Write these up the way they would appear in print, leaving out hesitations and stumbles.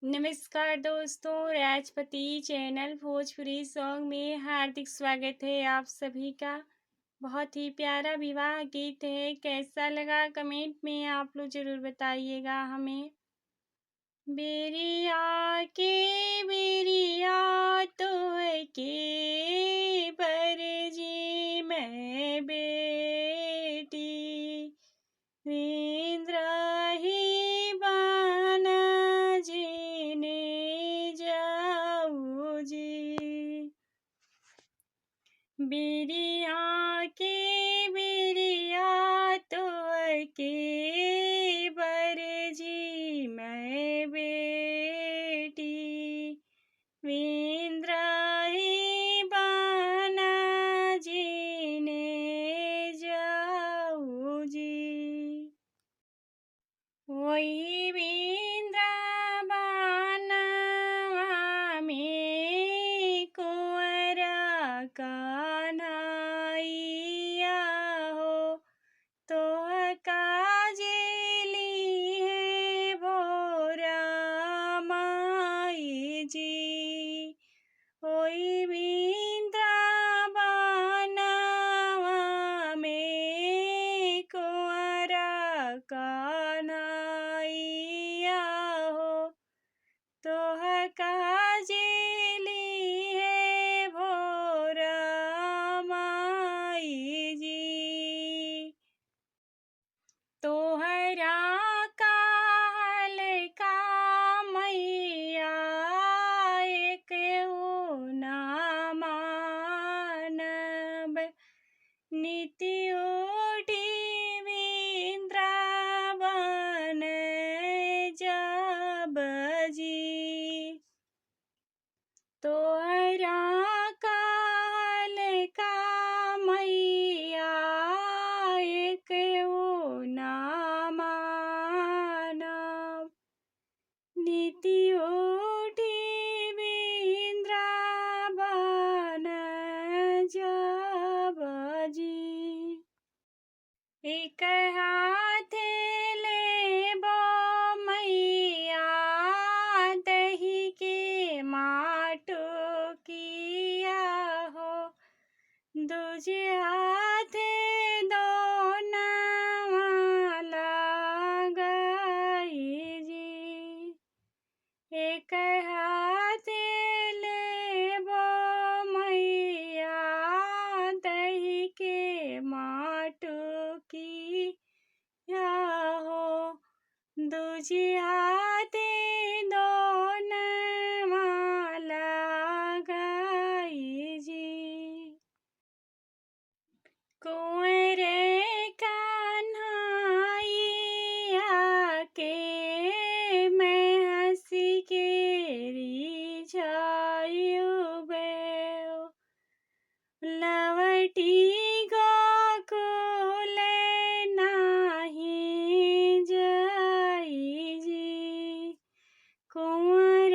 नमस्कार दोस्तों, Rajpati channel Bhojpuri song में हार्दिक स्वागत है आप सभी का। बहुत ही प्यारा विवाह गीत है, कैसा लगा कमेंट में आप लोग ज़रूर बताइएगा हमें। बेरिया के बेरिया तो है के बरजी मैं बेटी इंद्र ही बाना जीने जाऊ जी बिरिया के बिरिया तो के बरजी मैं बेटी इंद्र ही बाना जीने जाऊ जी वही वृंदावनवा में कुंवर कन्हैया हो तो काजली है भोरा माई जी ओई वृंदावनवा में कुंवर कन्हैया हो तोह काजली है भोरा माई जी तोहरा काल का मैया एक ना मानब नीति ओढ़ी वृंदावन जब जी तोहरा काल का मैया एक ना मानब नीति ओढ़ी वृंदावन जब जी एक हाथ लेबो मैया दही के माटो किया हो दूजे हाथ दोनवा लगाई जी एक हाथ लेबो मैया दही के माटो की या हो दूजे हाथ दोनवा लगाई जी कुंवर कन्हैया के मैं हंसी के रिझायु बेओ लवटी गोकुल नाही जाई जी कुंवर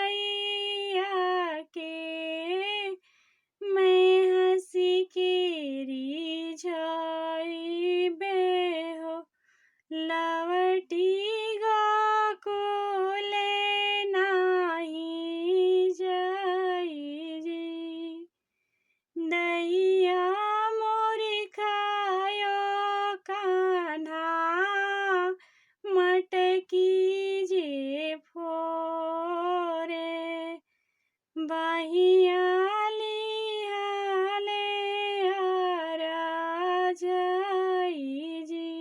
कन्हैया के मैं हंसी के रिझाइबे हो लवटी गोकुल नाही जाई जी दैया मोरी खायो कान्हा मटकी जे फोरे बहिया लिहाले राजाई जी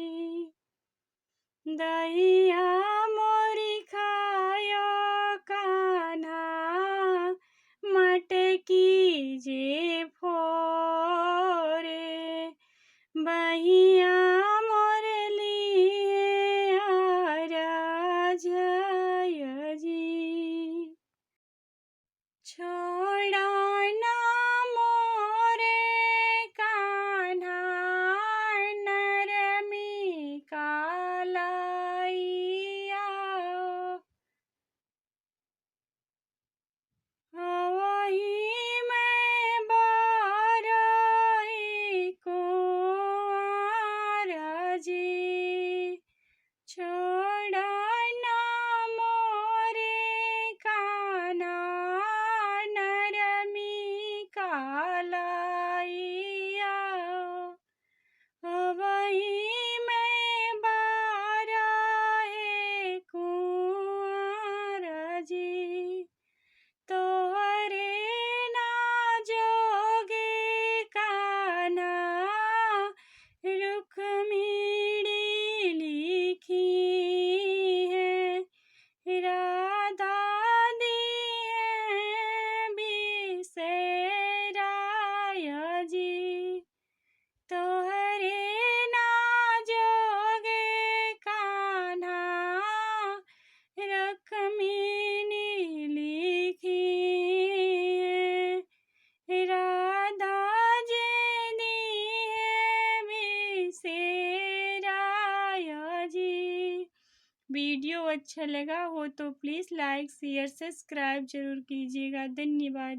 दहिया मोरी खायो कान्हा मटकी जे फोरे बहिया मोर लिए राजाय जी छोड़ा ना मोरे कान्हा नरमी कालाइया वही मैं अच्छा लगा हो तो प्लीज़ लाइक, शेयर, सब्सक्राइब ज़रूर कीजिएगा। धन्यवाद।